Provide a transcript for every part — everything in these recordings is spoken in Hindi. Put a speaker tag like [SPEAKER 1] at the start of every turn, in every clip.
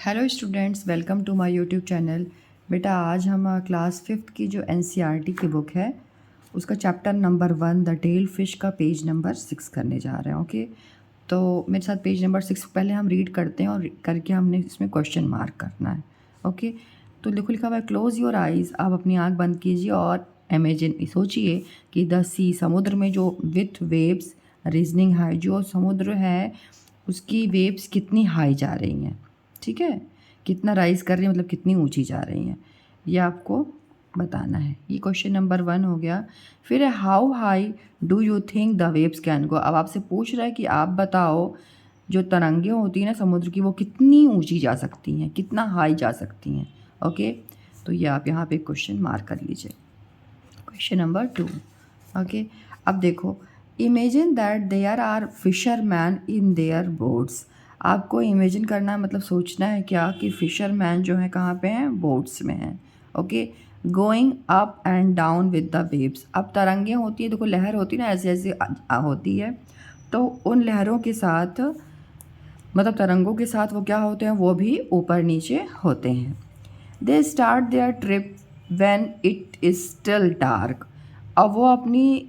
[SPEAKER 1] Hello students, welcome to my YouTube channel. बेटा आज हम क्लास 5th की जो एनसीईआरटी की बुक है उसका chapter number 1 the tale fish का पेज नंबर 6 करने जा रहे हैं। ओके, तो मेरे साथ पेज नंबर 6 पहले हम रीड करते हैं और करके हमने इसमें क्वेश्चन मार्क करना है। ओके, तो लिखो लिखा हुआ है क्लोज योर आइज़। आप अपनी आँख बंद कीजिए और इमेजिन सोचिए कि द सी समुद्र में जो विथ वेव्स रीजनिंग हाई, जो समुद्र है उसकी वेव्स कितनी हाई जा रही हैं। ठीक है, कितना राइज़ कर रही है मतलब कितनी ऊंची जा रही हैं, ये आपको बताना है। ये क्वेश्चन नंबर 1 हो गया। फिर है how high do you think the waves can गो। अब आपसे पूछ रहा है कि आप बताओ जो तरंगें होती हैं ना समुद्र की वो कितनी ऊंची जा सकती हैं, कितना हाई जा सकती हैं। ओके, तो ये आप यहाँ पे क्वेश्चन मार्क कर लीजिए। Question number 2। ओके, अब देखो imagine that there are fishermen in their boats. आपको इमेजिन करना है मतलब सोचना है क्या कि फिशरमैन जो है कहाँ पे हैं, बोट्स में हैं। Okay, going up and down with the waves. अब तरंगें होती है, देखो लहर होती है ना, ऐसे ऐसे होती है, तो उन लहरों के साथ मतलब तरंगों के साथ वो क्या होते हैं, वो भी ऊपर नीचे होते हैं। They start their trip when it is still dark. अब वो अपनी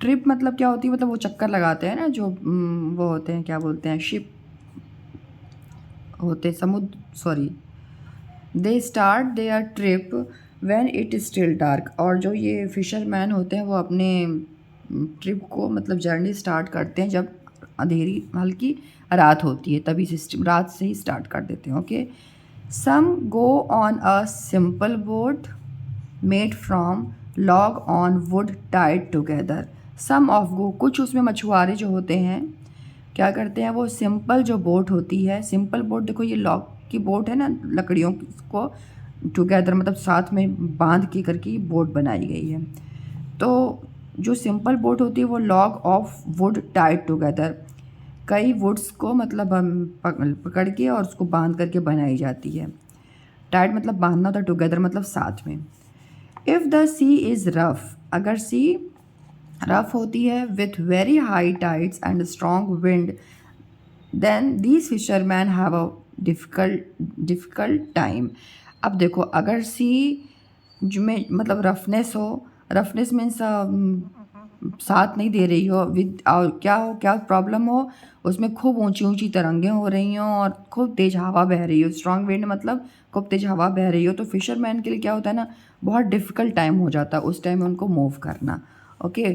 [SPEAKER 1] ट्रिप मतलब क्या होती है, मतलब वो चक्कर लगाते हैं ना, जो वो होते हैं, क्या बोलते हैं, शिप होते समुद्र, sorry, they start their trip when it is still dark. और जो ये फिशरमैन होते हैं वो अपने ट्रिप को मतलब जर्नी स्टार्ट करते हैं जब अंधेरी हल्की रात होती है, तभी से रात से ही स्टार्ट कर देते हैं। Okay, some go on a simple boat made from log on wood tied together. Some of go, कुछ उसमें मछुआरे जो होते हैं क्या करते हैं, वो सिंपल जो बोट होती है, सिंपल बोट, देखो ये लॉग की बोट है ना, लकड़ियों को टुगेदर मतलब साथ में बांध के करके बोट बनाई गई है। तो जो सिंपल बोट होती है वो log of would tied together, कई वुड्स को मतलब पकड़ के और उसको बांध करके बनाई जाती है। टाइड मतलब बांधना होता है, टुगेदर मतलब साथ में। If the sea is rough, अगर सी रफ होती है with very high tides and strong wind, then these fishermen have a difficult time. अब देखो अगर सी में मतलब रफनेस हो, रफनेस मीन्स साथ नहीं दे रही हो, विद क्या हो, क्या प्रॉब्लम हो, उसमें खूब ऊंची ऊंची तरंगें हो रही हों और खूब तेज़ हवा बह रही हो, स्ट्रॉन्ग विंड मतलब खूब तेज़ हवा बह रही हो, तो फिशरमैन के लिए क्या होता है ना, बहुत डिफ़िकल्ट टाइम हो जाता है उस टाइम में उनको मूव करना। ओके,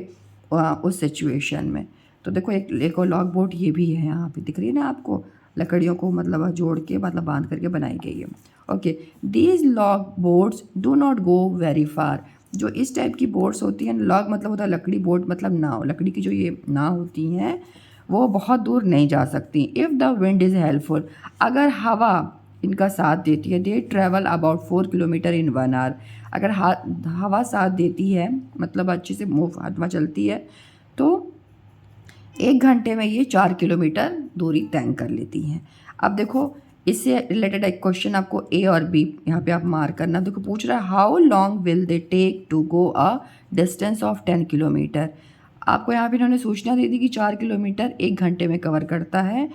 [SPEAKER 1] उस सिचुएशन में। तो देखो एक और लॉग बोट ये भी है, यहाँ पे दिख रही है ना आपको, लकड़ियों को मतलब जोड़ के मतलब बांध करके बनाई गई है। Okay, these log boats do not go very far. जो इस टाइप की बोट्स होती हैं, लॉग मतलब होता है लकड़ी, बोट मतलब नाव, लकड़ी की जो ये नाव होती हैं वो बहुत दूर नहीं जा सकती। If the wind is helpful, अगर हवा इनका साथ देती है, they travel about 4 kilometre in 1 hour. अगर हवा साथ देती है मतलब अच्छे से मूव हवा चलती है तो 1 घंटे में ये 4 किलोमीटर दूरी तय कर लेती हैं। अब देखो इससे रिलेटेड एक क्वेश्चन आपको ए और बी यहाँ पे आप मार्क करना। देखो पूछ रहा है how long will they take to go a distance of 10 kilometre. आपको यहाँ पे इन्होंने सूचना दे दी कि 4 किलोमीटर 1 घंटे में कवर करता है,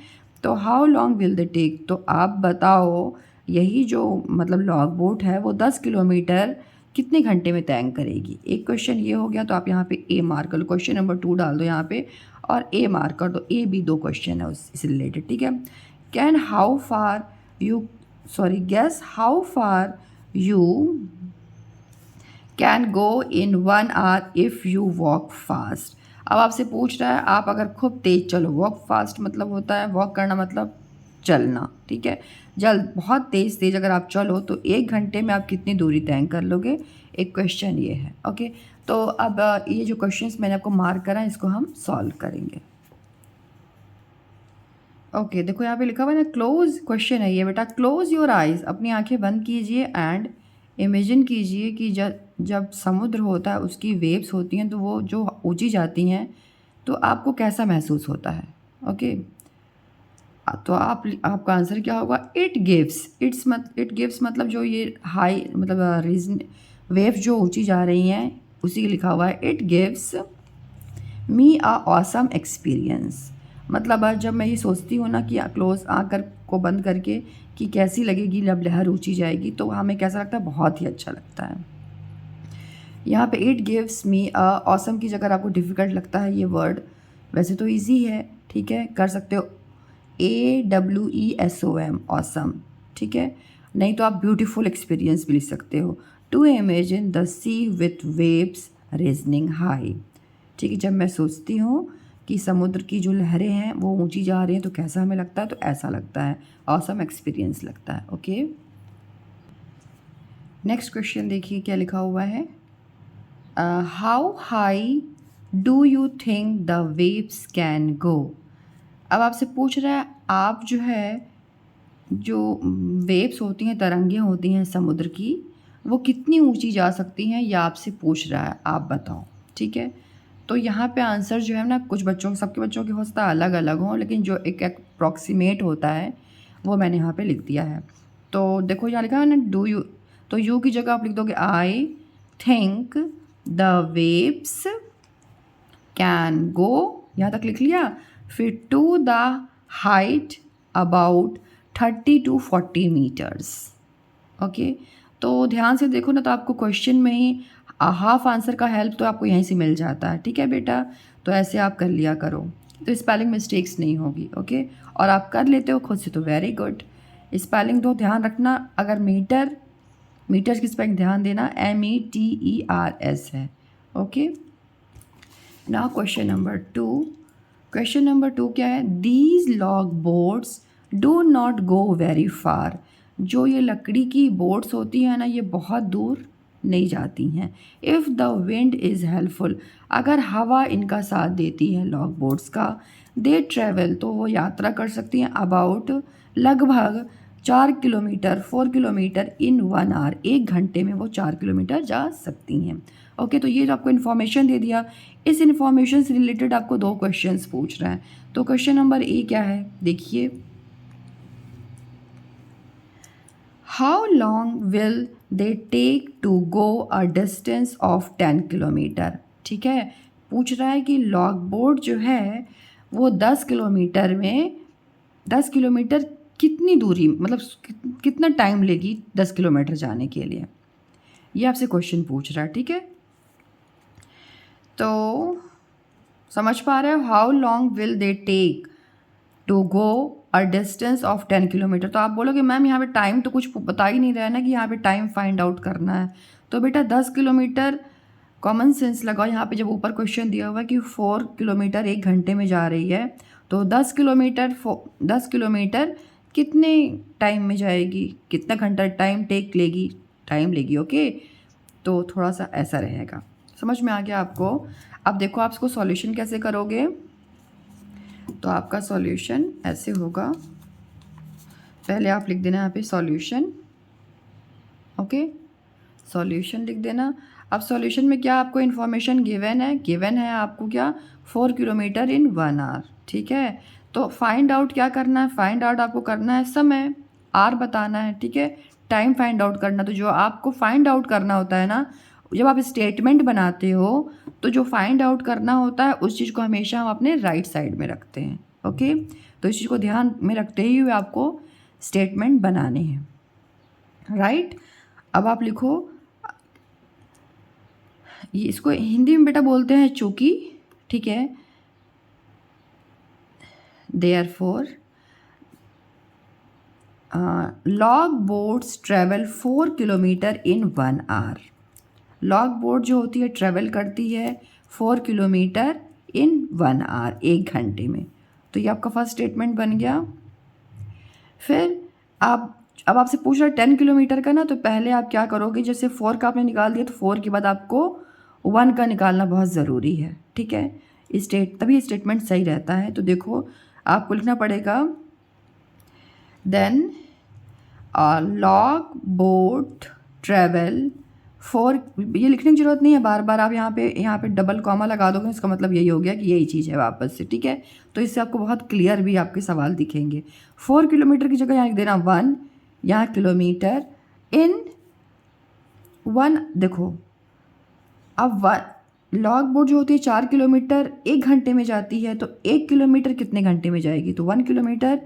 [SPEAKER 1] तो how long will they take, तो आप बताओ यही जो मतलब लॉग बोट है वो 10 किलोमीटर कितने घंटे में तय करेगी। एक क्वेश्चन ये हो गया, तो आप यहाँ पे ए मार्क कर लो, क्वेश्चन नंबर 2 डाल दो यहाँ पे और ए मार्क कर दो। ए बी 2 क्वेश्चन है उससे रिलेटेड, ठीक है। Can how far you sorry guess how far you can go in 1 hour if you walk fast. अब आपसे पूछ रहा है आप अगर खूब तेज़ चलो, वॉक फास्ट मतलब होता है वॉक करना मतलब चलना, ठीक है, जल्द बहुत तेज़ तेज़ अगर आप चलो तो 1 घंटे में आप कितनी दूरी तय कर लोगे, एक क्वेश्चन ये है। ओके, तो अब ये जो क्वेश्चंस मैंने आपको मार्क करा है इसको हम सॉल्व करेंगे। ओके, देखो यहाँ पे लिखा हुआ है ना, क्लोज क्वेश्चन है ये बेटा, क्लोज योर आइज़, अपनी आंखें बंद कीजिए एंड इमेजिन कीजिए कि जब जब समुद्र होता है उसकी वेव्स होती हैं तो वो जो ऊंची जाती हैं तो आपको कैसा महसूस होता है। ओके, तो आपका आंसर क्या होगा, इट गिव्स, इट गिव्स मतलब जो ये हाई मतलब रीजन वेव जो ऊंची जा रही हैं उसी के लिखा हुआ है, it gives me a awesome experience. मतलब आज जब मैं ये सोचती हूँ ना कि क्लोज आँख को बंद करके कि कैसी लगेगी जब लहर ऊँची जाएगी, तो हमें कैसा लगता है, बहुत ही अच्छा लगता है। यहाँ पे इट गिव्स मी ऑसम की जगह आपको डिफ़िकल्ट लगता है ये वर्ड, वैसे तो ईजी है, ठीक है, कर सकते हो। AWESOM ऑसम, ठीक है। नहीं तो आप ब्यूटीफुल एक्सपीरियंस भी लिख सकते हो। To imagine the sea with waves raising high, ठीक है। जब मैं सोचती हूँ कि समुद्र की जो लहरें हैं वो ऊंची जा रही हैं तो कैसा हमें लगता है, तो ऐसा लगता है, ऑसम एक्सपीरियंस लगता है। ओके, नेक्स्ट क्वेश्चन देखिए क्या लिखा हुआ है। How high do you think the waves can गो। अब आपसे पूछ रहा है आप जो है, जो वेव्स होती हैं, तरंगें होती हैं समुद्र की, वो कितनी ऊंची जा सकती हैं, या आपसे पूछ रहा है, आप बताओ, ठीक है। तो यहाँ पे आंसर जो है ना, कुछ बच्चों सबके बच्चों के हो सकता है अलग अलग हों, लेकिन जो एक अप्रॉक्सीमेट होता है वो मैंने यहाँ पे लिख दिया है। तो देखो यहाँ लिखा है ना, डू यू, तो यू की जगह आप लिख दोगे I think the waves can go, यहाँ तक लिख लिया। फिर to the height about 30 to 40 metres. Okay, तो ध्यान से देखो ना, तो आपको क्वेश्चन में ही हाफ आंसर का हेल्प तो आपको यहीं से मिल जाता है, ठीक है बेटा। तो ऐसे आप कर लिया करो, तो स्पेलिंग मिस्टेक्स नहीं होगी। ओके, और आप कर लेते हो खुद से तो वेरी गुड। स्पेलिंग तो ध्यान रखना, अगर मीटर्स की स्पेलिंग ध्यान देना, METERS है। Okay, now question number 2। Question number 2 क्या है, these log boats do not go very far. जो ये लकड़ी की बोट्स होती हैं ना, ये बहुत दूर नहीं जाती हैं। If the wind is helpful, अगर हवा इनका साथ देती है लॉग बोट्स का, दे ट्रेवल, तो वो यात्रा कर सकती हैं अबाउट, लगभग 4 किलोमीटर 4 किलोमीटर इन 1 आवर, 1 घंटे में वो 4 किलोमीटर जा सकती हैं। ओके, तो ये जो आपको इन्फॉर्मेशन दे दिया, इस इन्फॉर्मेशन से रिलेटेड आपको 2 क्वेश्चंस पूछ रहे हैं। तो क्वेश्चन नंबर ए क्या है, देखिए, how long will they take to go a distance of 10 kilometre. ठीक है, पूछ रहा है कि लॉग बोट जो है वो 10 किलोमीटर में 10 किलोमीटर कितनी दूरी, मतलब कितना टाइम लेगी 10 किलोमीटर जाने के लिए, ये आपसे क्वेश्चन पूछ रहा है, ठीक है। तो समझ पा रहे हो, how long will they take to go a distance of 10 kilometre. तो आप बोलोगे मैम यहाँ पे टाइम तो कुछ बता ही नहीं रहा है ना कि यहाँ पे टाइम फाइंड आउट करना है। तो बेटा 10 किलोमीटर कॉमन सेंस लगाओ, यहाँ पे जब ऊपर क्वेश्चन दिया हुआ है कि 4 किलोमीटर 1 घंटे में जा रही है, तो 10 किलोमीटर कितने टाइम में जाएगी, कितना घंटा टाइम लेगी। ओके, तो थोड़ा सा ऐसा रहेगा, समझ में आ गया आपको। अब देखो आप इसको सॉल्यूशन कैसे करोगे, तो आपका सॉल्यूशन ऐसे होगा, पहले आप लिख देना यहाँ पे सॉल्यूशन। ओके, सॉल्यूशन लिख देना। अब सॉल्यूशन में क्या आपको इन्फॉर्मेशन गिवन है आपको क्या, 4 किलोमीटर इन 1 आवर, ठीक है। तो फाइंड आउट क्या करना है, फाइंड आउट आपको करना है समय, आर बताना है, ठीक है, टाइम फाइंड आउट करना। तो जो आपको फाइंड आउट करना होता है ना, जब आप स्टेटमेंट बनाते हो तो जो फाइंड आउट करना होता है उस चीज़ को हमेशा हम अपने राइट साइड में रखते हैं। ओके, तो इस चीज़ को ध्यान में रखते ही हुए आपको स्टेटमेंट बनाने हैं, राइट। अब आप लिखो, ये इसको हिंदी में बेटा बोलते हैं चूँकि, ठीक है, therefore log boats travel 4 kilometre in 1 hour. Log boat जो होती है ट्रेवल करती है 4 किलोमीटर इन 1 आवर, 1 घंटे में। तो ये आपका फर्स्ट स्टेटमेंट बन गया। फिर आप, अब आपसे पूछ रहा है 10 किलोमीटर का ना, तो पहले आप क्या करोगे, जैसे 4 का आपने निकाल दिया, तो 4 के बाद आपको 1 का निकालना बहुत ज़रूरी है, ठीक है, तभी स्टेटमेंट सही रहता है। तो देखो आपको लिखना पड़ेगा, देन लॉग बोट ट्रेवल 4, ये लिखने की ज़रूरत नहीं है बार बार, आप यहाँ पे डबल कॉमा लगा दोगे, इसका मतलब यही हो गया कि यही चीज़ है वापस से, ठीक है। तो इससे आपको बहुत क्लियर भी आपके सवाल दिखेंगे। 4 किलोमीटर की जगह यहाँ लिख देना 1, यहाँ किलोमीटर इन 1, देखो अब 1 लॉग बोट जो होती है 4 किलोमीटर 1 घंटे में जाती है, तो 1 किलोमीटर कितने घंटे में जाएगी? तो 1 किलोमीटर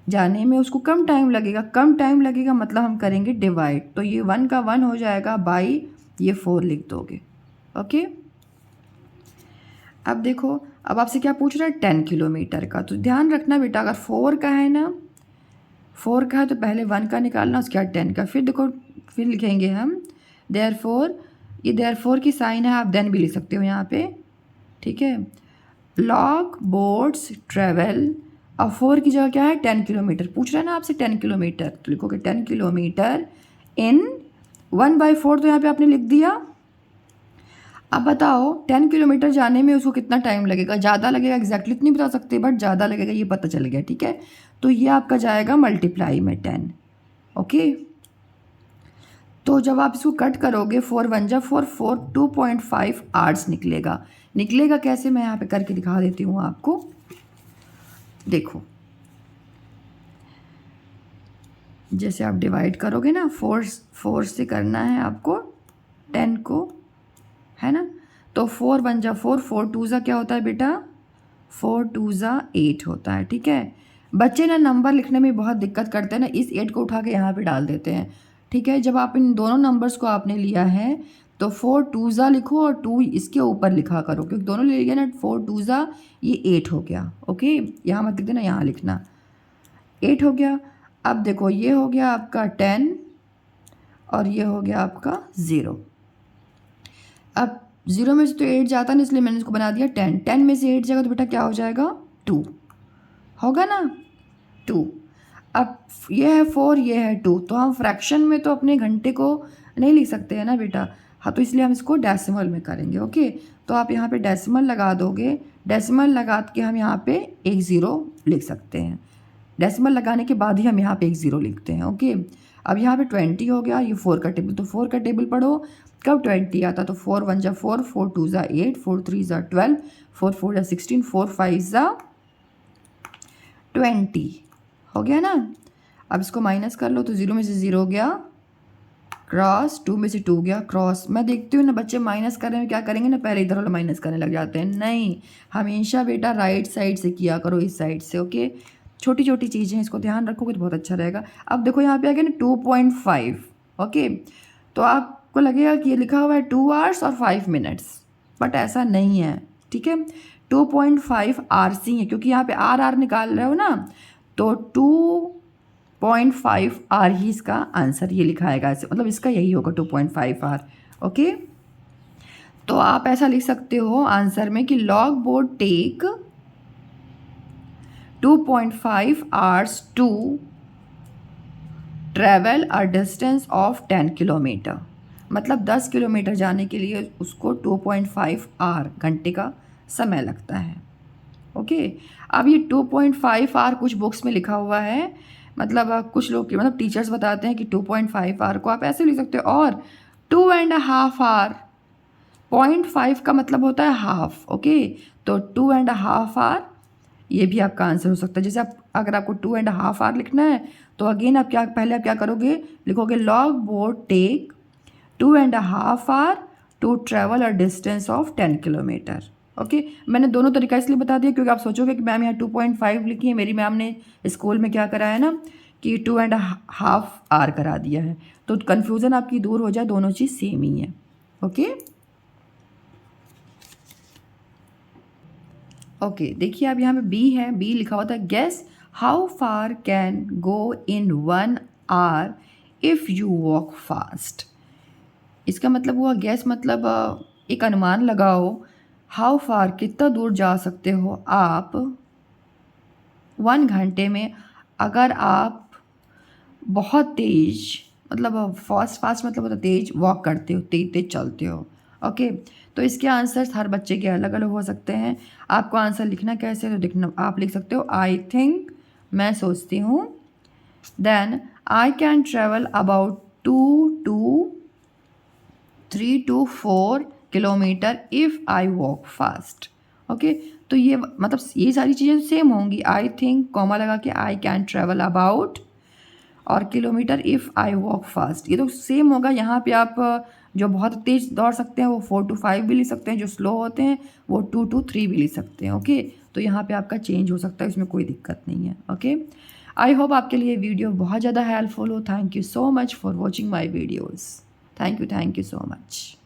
[SPEAKER 1] जाने में उसको कम टाइम लगेगा। कम टाइम लगेगा मतलब हम करेंगे डिवाइड, तो ये 1 का 1 हो जाएगा बाई ये 4 लिख दोगे। ओके, अब देखो, अब आपसे क्या पूछ रहा है? 10 किलोमीटर का। तो ध्यान रखना बेटा, अगर 4 का है ना, 4 का है तो पहले 1 का निकालना, उसके बाद 10 का। फिर देखो, फिर लिखेंगे हम देयरफॉर, ये देयरफॉर की साइन है, आप देन भी लिख सकते हो यहाँ पे, ठीक है। लॉग बोट्स ट्रेवल, अब 4 की जगह क्या है? 10 किलोमीटर पूछ रहा है ना आपसे, 10 किलोमीटर, तो लिखोगे 10 किलोमीटर इन 1/4, तो यहाँ पे आपने लिख दिया। अब बताओ 10 किलोमीटर जाने में उसको कितना टाइम लगेगा? ज़्यादा लगेगा, एग्जैक्टली तो नहीं बता सकते, बट ज़्यादा लगेगा ये पता चल गया, ठीक है। तो ये आपका जाएगा मल्टीप्लाई में 10। ओके, तो जब आप इसको कट करोगे 4 1 जा 4 4 2.5 आवर्स निकलेगा। निकलेगा कैसे? मैं यहाँ पे करके दिखा देती हूँ आपको। देखो, जैसे आप डिवाइड करोगे ना, 4 से करना है आपको 10 को, है ना। तो 4 1 जा 4 4 2 जा क्या होता है बेटा? 4 2 जा 8 होता है, ठीक है। बच्चे ना नंबर लिखने में बहुत दिक्कत करते हैं ना, इस 8 को उठा के यहाँ पे डाल देते हैं, ठीक है। जब आप इन दोनों नंबर्स को आपने लिया है तो 4 2 जा लिखो और 2 इसके ऊपर लिखा करो, क्योंकि दोनों ले लिया ना। 4 2 जा ये 8 हो गया। ओके, यहाँ मत लिख देना, यहाँ लिखना, 8 हो गया। अब देखो, ये हो गया आपका 10 और ये हो गया आपका 0। अब 0 में से तो 8 जाता नहीं, इसलिए मैंने इसको बना दिया 10। 10 में से 8 जाएगा तो बेटा क्या हो जाएगा? 2 होगा ना, 2। अब ये है 4, ये है 2, तो हम फ्रैक्शन में तो अपने घंटे को नहीं लिख सकते हैं ना बेटा, हाँ, तो इसलिए हम इसको डेसिमल में करेंगे। ओके, तो आप यहाँ पे डेसिमल लगा दोगे, डेसिमल लगा के हम यहाँ पे एक 0 लिख सकते हैं। डेसिमल लगाने के बाद ही हम यहाँ पे एक 0 लिखते हैं। ओके, अब यहाँ पे 20 हो गया, ये 4 का टेबल, तो 4 का टेबल पढ़ो, कब 20 आता? तो 4 1 जा 4 4 2 जा 8 4 3 जा 12 4 4 जा 16 4 5 जा 20 हो गया ना। अब इसको माइनस कर लो, तो 0 में से 0 गया क्रॉस, 2 में से 2 गया क्रॉस। मैं देखती हूँ ना बच्चे माइनस कर रहे हैं, क्या करेंगे ना, पहले इधर वाला माइनस करने लग जाते हैं। नहीं, हमेशा बेटा राइट साइड से किया करो, इस साइड से। ओके, छोटी छोटी चीज़ें, इसको ध्यान रखोगे तो बहुत अच्छा रहेगा। अब देखो यहाँ पे आ गया ना 2.5। ओके, तो आपको लगेगा कि ये लिखा हुआ है 2 आवर्स और 5 मिनट्स, बट ऐसा नहीं है, ठीक है। 2.5 आवर्स ही है, क्योंकि यहाँ पे आर निकाल रहे हो ना, तो 2.5 आर ही इसका आंसर, ये लिखाएगा ऐसे, मतलब इसका यही होगा 2.5 आर। ओके, तो आप ऐसा लिख सकते हो आंसर में कि log boat take 2.5 hours to travel a distance of 10 kilometre, मतलब 10 किलोमीटर जाने के लिए उसको 2.5 आवर घंटे का समय लगता है। ओके, अब ये 2.5 आवर कुछ बुक्स में लिखा हुआ है, मतलब कुछ लोग मतलब टीचर्स बताते हैं कि 2.5 आवर को आप ऐसे लिख सकते हो, और 2.5 आवर, 0.5 का मतलब होता है हाफ। ओके, तो 2.5 आवर ये भी आपका आंसर हो सकता है। जैसे आप अगर आपको 2.5 आवर लिखना है, तो अगेन आप क्या, पहले आप क्या करोगे, लिखोगे log boat take 2.5 hour to travel a distance of 10 kilometre. Okay, मैंने दोनों तरीका इसलिए बता दिया क्योंकि आप सोचोगे कि मैम यहाँ 2.5 लिखी है, मेरी मैम ने स्कूल में क्या कराया ना कि 2.5 आवर करा दिया है, तो कन्फ्यूज़न आपकी दूर हो जाए, दोनों चीज़ सेम ही है। ओके, ओके, देखिए अब यहाँ पे बी है, बी लिखा हुआ था guess how far can go in 1 hour if you walk fast. इसका मतलब हुआ गैस, मतलब एक अनुमान लगाओ, हाउ फार कितना दूर जा सकते हो आप 1 घंटे में अगर आप बहुत तेज़, मतलब फास्ट मतलब होता तेज़ वॉक करते हो, तेज तेज चलते हो। ओके, तो इसके आंसर्स हर बच्चे के अलग अलग हो सकते हैं। आपको आंसर लिखना कैसे, तो लिखना आप लिख सकते हो आई थिंक, मैं सोचती हूँ, then I can travel about 3 to 4 kilometre if I walk fast. Okay, तो ये मतलब ये सारी चीज़ें सेम होंगी, आई थिंक कॉमा लगा के आई कैन ट्रेवल अबाउट और kilometre if I walk fast, ये तो सेम होगा। यहाँ पे आप जो बहुत तेज़ दौड़ सकते हैं वो 4 to 5 भी ले सकते हैं, जो स्लो होते हैं वो 2 to 3 भी ले सकते हैं। ओके, तो यहाँ पे आपका चेंज हो सकता है, इसमें कोई दिक्कत नहीं है। ओके, आई होप आपके लिए वीडियो बहुत ज़्यादा हेल्पफुल हो। Thank you so much for watching my videos. Thank you so much.